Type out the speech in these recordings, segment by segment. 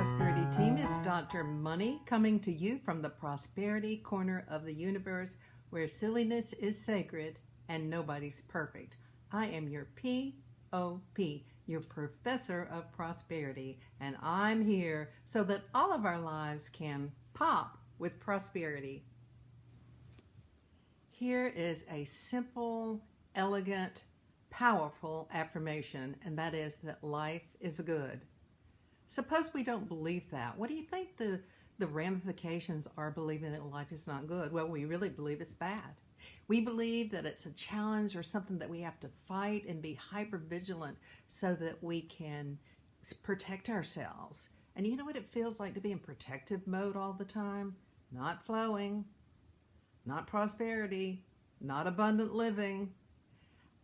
Prosperity Team. It's Dr. Money coming to you from the Prosperity Corner of the universe where silliness is sacred and nobody's perfect. I am your POP, your Professor of Prosperity, and I'm here so that all of our lives can pop with prosperity. Here is a simple, elegant, powerful affirmation, and that is that life is good. Suppose we don't believe that. What do you think the ramifications are believing that life is not good? Well, we really believe it's bad. We believe that it's a challenge or something that we have to fight and be hyper vigilant so that we can protect ourselves. And you know what it feels like to be in protective mode all the time? Not flowing, not prosperity, not abundant living.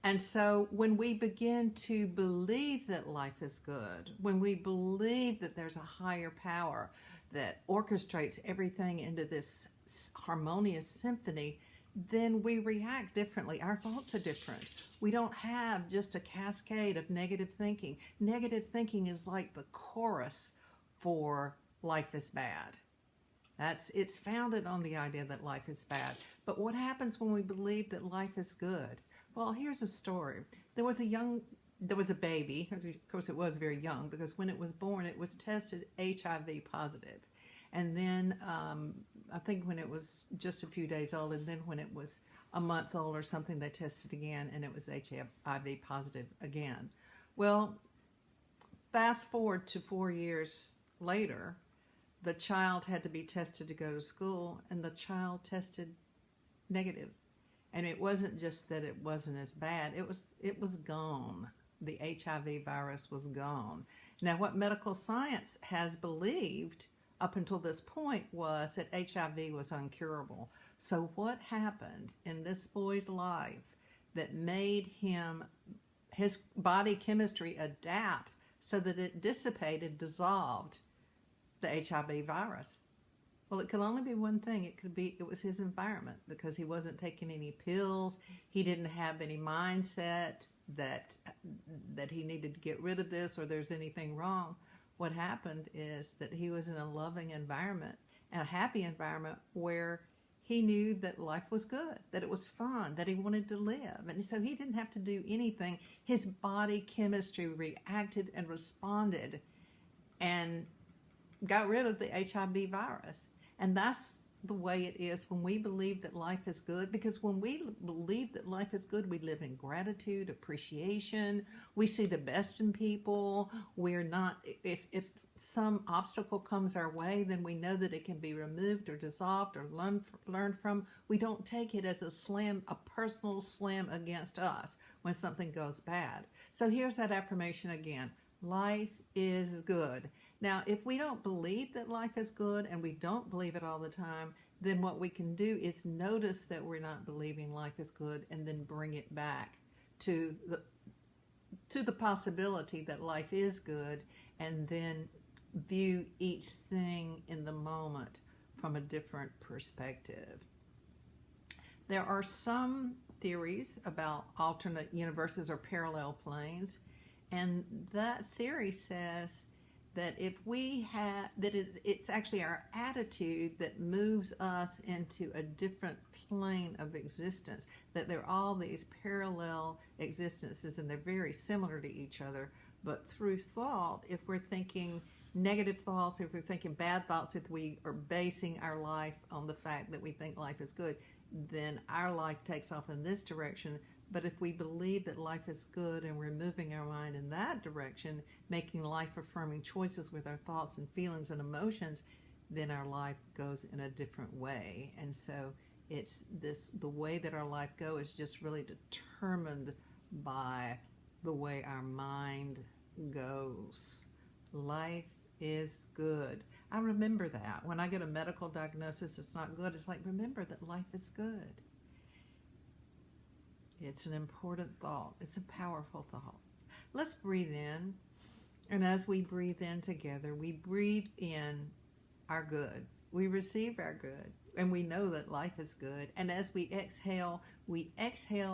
And so when we begin to believe that life is good, when we believe that there's a higher power that orchestrates everything into this harmonious symphony, then we react differently. Our thoughts are different. We don't have just a cascade of negative thinking. Negative thinking is like the chorus for life is bad. It's founded on the idea that life is bad. But what happens when we believe that life is good? Well, here's a story. There was a baby. Of course, it was very young because when it was born, it was tested HIV positive. And then I think when it was just a few days old, and then when it was a month old or something, they tested again, and it was HIV positive again. Well, fast forward to 4 years later, the child had to be tested to go to school, and the child tested negative. And it wasn't just that it wasn't as bad, it was gone. The HIV virus was gone. Now, what medical science has believed up until this point was that HIV was incurable. So what happened in this boy's life that made his body chemistry adapt so that it dissipated, dissolved the HIV virus? Well, it could only be one thing. It was his environment, because he wasn't taking any pills. He didn't have any mindset that he needed to get rid of this or there's anything wrong. What happened is that he was in a loving environment and a happy environment where he knew that life was good, that it was fun, that he wanted to live. And so he didn't have to do anything. His body chemistry reacted and responded and got rid of the HIV virus. And that's the way it is when we believe that life is good, because when we believe that life is good, we live in gratitude, appreciation. We see the best in people. We're not, if some obstacle comes our way, then we know that it can be removed or dissolved or learned from. We don't take it as a personal slam against us when something goes bad. So here's that affirmation again. Life is good. Now, if we don't believe that life is good, and we don't believe it all the time, then what we can do is notice that we're not believing life is good, and then bring it back to the possibility that life is good, and then view each thing in the moment from a different perspective. There are some theories about alternate universes or parallel planes, and that theory says that if we have, that it's actually our attitude that moves us into a different plane of existence, that there are all these parallel existences and they're very similar to each other, but through thought, if we're thinking negative thoughts, if we're thinking bad thoughts, if we are basing our life on the fact that we think life is good, then our life takes off in this direction. But if we believe that life is good and we're moving our mind in that direction, making life-affirming choices with our thoughts and feelings and emotions, then our life goes in a different way. And so the way that our life goes is just really determined by the way our mind goes. Life is good. I remember that. When I get a medical diagnosis, it's not good. It's like, remember that life is good. It's an important thought. It's a powerful thought. Let's breathe in. And as we breathe in together, we breathe in our good. we receive our good, and we know that life is good. And as we exhale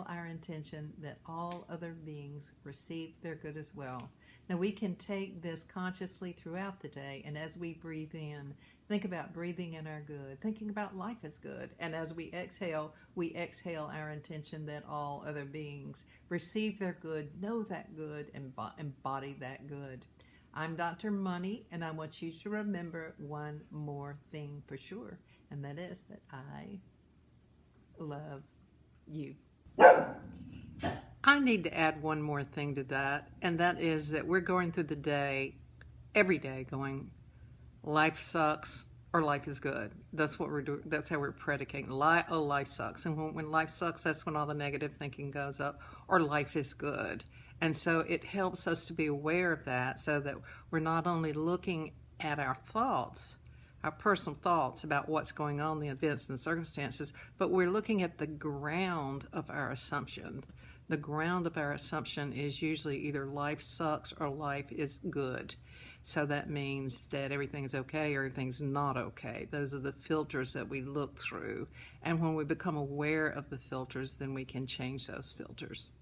our intention that all other beings receive their good as well. Now we can take this consciously throughout the day, and as we breathe in, think about breathing in our good, thinking about life is good. And as we exhale our intention that all other beings receive their good, know that good, and embody that good. I'm Dr. Money, and I want you to remember one more thing for sure, and that is that I love you. I need to add one more thing to that, and that is that we're going through the day, every day, going, life sucks or life is good. That's what we're doing. That's how we're predicating. Life sucks. And when life sucks, that's when all the negative thinking goes up, or life is good. And so it helps us to be aware of that, so that we're not only looking at our thoughts, our personal thoughts about what's going on, the events and circumstances, but we're looking at the ground of our assumption. The ground of our assumption is usually either life sucks or life is good. So that means that everything's okay or everything's not okay. Those are the filters that we look through. And when we become aware of the filters, then we can change those filters.